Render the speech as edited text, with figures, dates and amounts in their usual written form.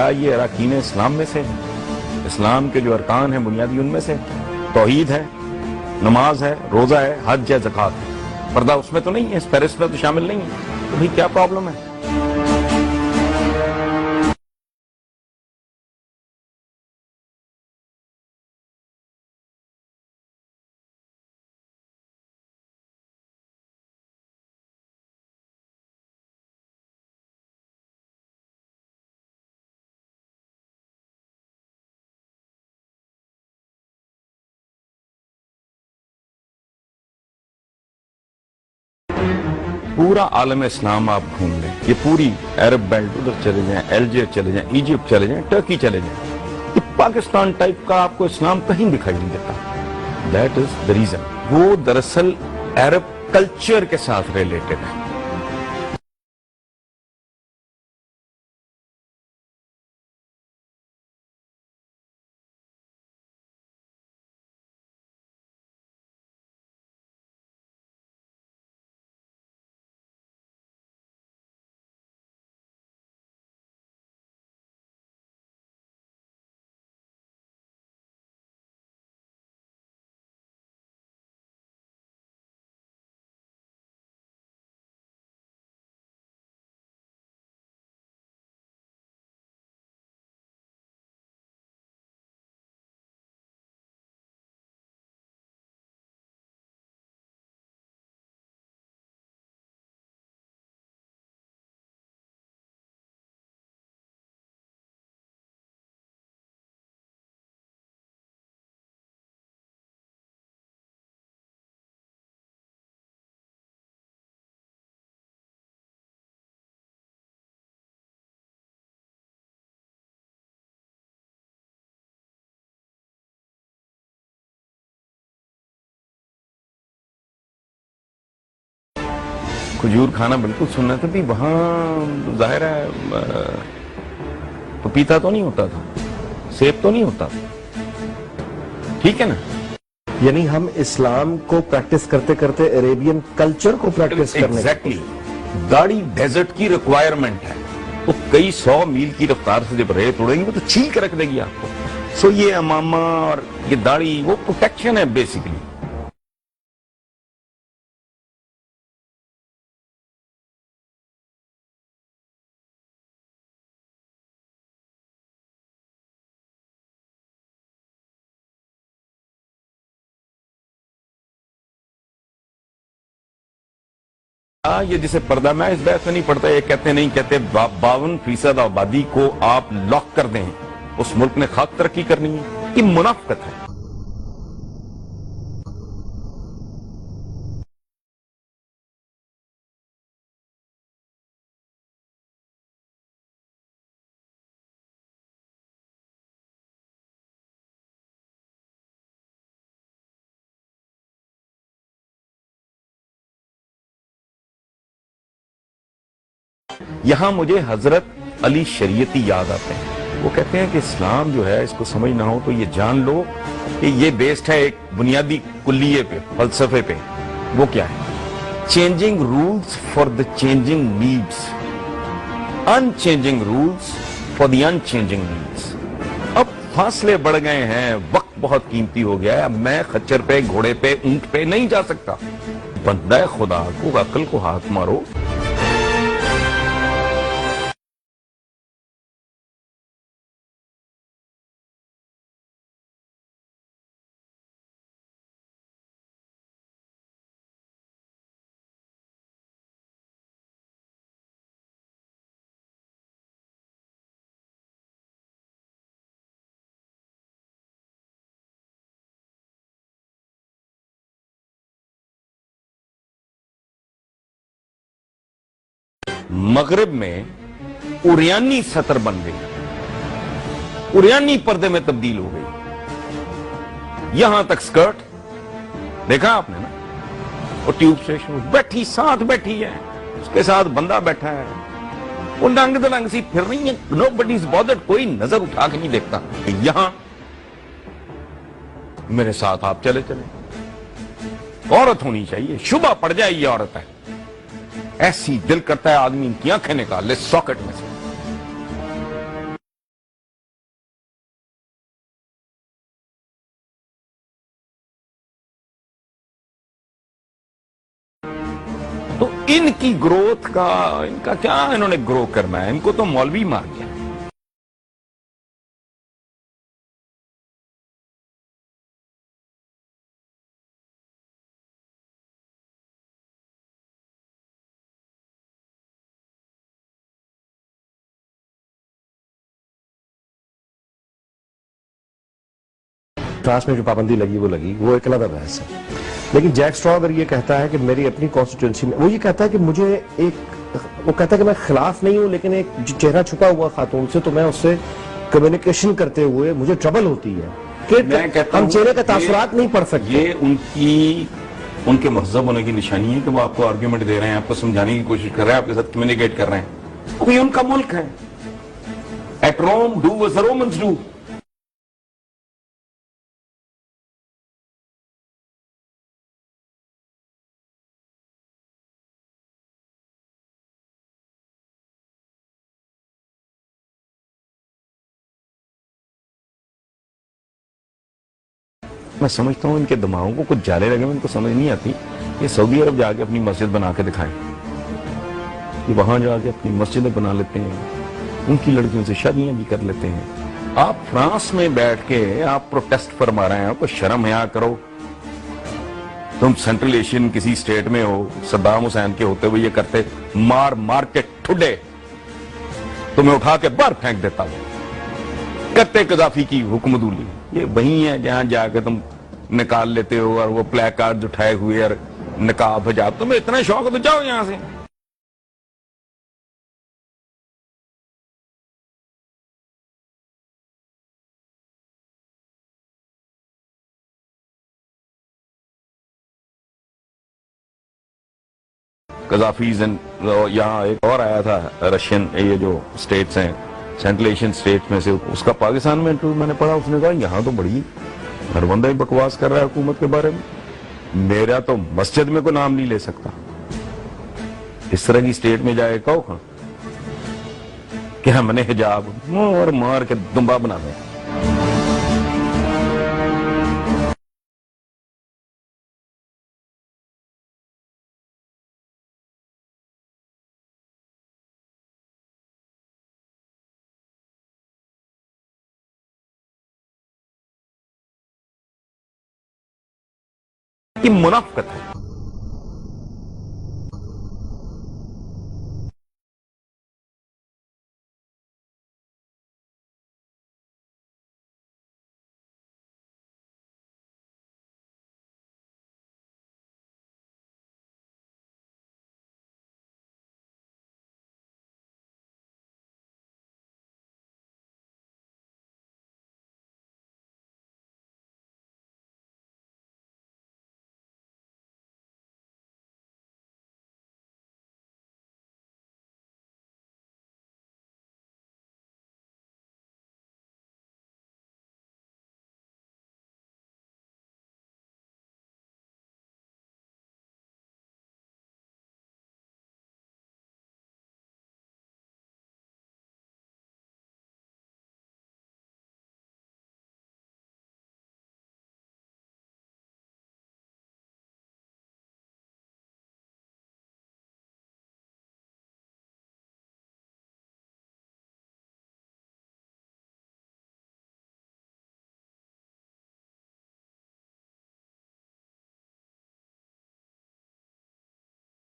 کیا یہ اراکین اسلام میں سے ہے؟ اسلام کے جو ارکان ہیں بنیادی ان میں سے توحید ہے، نماز ہے، روزہ ہے، حج ہے، زکوٰۃ ہے، پردہ اس میں تو نہیں ہے، اس فہرست میں تو شامل نہیں ہے، تو بھئی کیا پرابلم ہے؟ پورا عالم اسلام آپ گھوم لیں، یہ پوری عرب بیلٹ ادھر چلے جائیں، الجیئر چلے جائیں، ایجپٹ چلے جائیں، ٹرکی چلے جائیں، یہ پاکستان ٹائپ کا آپ کو اسلام کہیں دکھائی نہیں دیتا۔ دیٹ از دا ریزن، وہ دراصل عرب کلچر کے ساتھ ریلیٹڈ ہے۔ کھجور کھانا بالکل سننا تھا بھی، وہاں ظاہر ہے پپیتا تو نہیں ہوتا تھا، سیب تو نہیں ہوتا تھا، ٹھیک ہے نا؟ یعنی ہم اسلام کو پریکٹس کرتے کرتے عربین کلچر کو پریکٹس کرنے ایگزیکٹلی داڑھی ڈیزرٹ کی ریکوائرمنٹ ہے، تو کئی 100 میل کی رفتار سے جب ریت اڑیں گے وہ تو چھیل کے رکھ دے گی آپ کو۔ سو یہ امامہ اور یہ داڑھی وہ پروٹیکشن ہے بیسیکلی۔ یہ جسے پردہ، میں اس بحث میں نہیں پڑھتا، یہ کہتے نہیں کہتے 52% آبادی کو آپ لاک کر دیں، اس ملک نے خاک ترقی کرنی ہے، یہ منافقت ہے۔ یہاں مجھے حضرت علی شریعتی یاد آتے ہیں، وہ کہتے ہیں کہ اسلام جو ہے اس کو سمجھنا ہو تو یہ جان لو کہ یہ بیسڈ ہے ایک بنیادی کلیے پہ، فلسفے پہ۔ وہ کیا ہے؟ Changing rules for the changing needs, unchanging rules for the unchanging needs. اب فاصلے بڑھ گئے ہیں، وقت بہت قیمتی ہو گیا ہے، اب میں خچر پہ، گھوڑے پہ، اونٹ پہ نہیں جا سکتا۔ بندہ خدا کو عقل کو ہاتھ مارو۔ مغرب میں اوریانی سطر بن گئی، اوریانی پردے میں تبدیل ہو گئی، یہاں تک سکرٹ دیکھا آپ نے نا، وہ ٹیوب اسٹیشن بیٹھی ساتھ بیٹھی ہے، اس کے ساتھ بندہ بیٹھا ہے، وہ ننگ دلنگ سی پھر رہی ہے، نو بڈی از بادرڈ، کوئی نظر اٹھا کے نہیں دیکھتا۔ یہاں میرے ساتھ آپ چلے چلے، عورت ہونی چاہیے، شبہ پڑ جائے یہ عورت ہے، ایسی دل کرتا ہے آدمی کی آنکھیں نکال لے ساکٹ میں سے۔ تو ان کی گروتھ کا ان کا کیا انہوں نے گرو کرنا ہے؟ ان کو تو مولوی مار گیا. فرانس میں جو پابندی لگی وہ ایک علیحدہ بحث ہے. لیکن جیک سٹرا اگر یہ کہتا ہے کہ میری اپنی کانسٹیٹوئنسی میں، وہ یہ کہتا ہے کہ مجھے وہ کہتا ہے کہ میں خلاف نہیں ہوں، لیکن ایک جو چہرہ چھپا ہوا خاتون سے، تو میں اس سے کمیونیکیشن کرتے ہوئے مجھے ٹربل ہوتی ہے کہ میں کہتا ہم ہوں چہرے کا تاثرات نہیں پڑھ سکتے. یہ ان کے مہذب ہونے کی نشانی ہے کہ وہ آپ کو آرگیومنٹ دے رہے ہیں، آپ کو سمجھانے کی کوشش کر رہے ہیں، آپ کے ساتھ کمیونیکیٹ کر رہے ہیں. وہ ان کا ملک ہے. At Rome do as the Romans do. میں سمجھتا ہوں ان کے دماغوں کو کچھ جالے لگے، ان کو سمجھ نہیں آتی. یہ سعودی عرب جا کے اپنی مسجد بنا کے دکھائیں، یہ وہاں جا کے اپنی مسجدیں بنا لیتے ہیں، ان کی لڑکیوں سے شادیاں بھی کر لیتے ہیں. آپ فرانس میں بیٹھ کے آپ پروٹیسٹ فرما رہے ہیں، آپ کو شرم حیا کرو. تم سینٹرل ایشین کسی اسٹیٹ میں ہو، صدام حسین کے ہوتے ہوئے یہ کرتے، مار مار کے ٹھڈے تمہیں اٹھا کے باہر پھینک دیتا ہوں. کرتے قذافی کی حکم دولی. یہ وہی ہے جہاں جا کے تم نکال لیتے ہو اور وہ پلے کارڈ اٹھائے ہوئے اور نقاب حجاب. تمہیں اتنا شوق ہے تو جاؤ یہاں سے. قذافیز یہاں ایک اور آیا تھا رشین، یہ جو اسٹیٹس ہیں سینٹرل ایشین اسٹیٹ میں سے، اس کا پاکستان میں انٹرویو میں نے پڑھا. اس نے کہا یہاں تو بڑی ہربندہ ہی بکواس کر رہا ہے حکومت کے بارے میں، میرا تو مسجد میں کوئی نام نہیں لے سکتا. اس طرح کی اسٹیٹ میں جائے کہو ہاں کہ ہم نے حجاب اور مار کے دمبا بنا دیں. کہ منافقت ہے.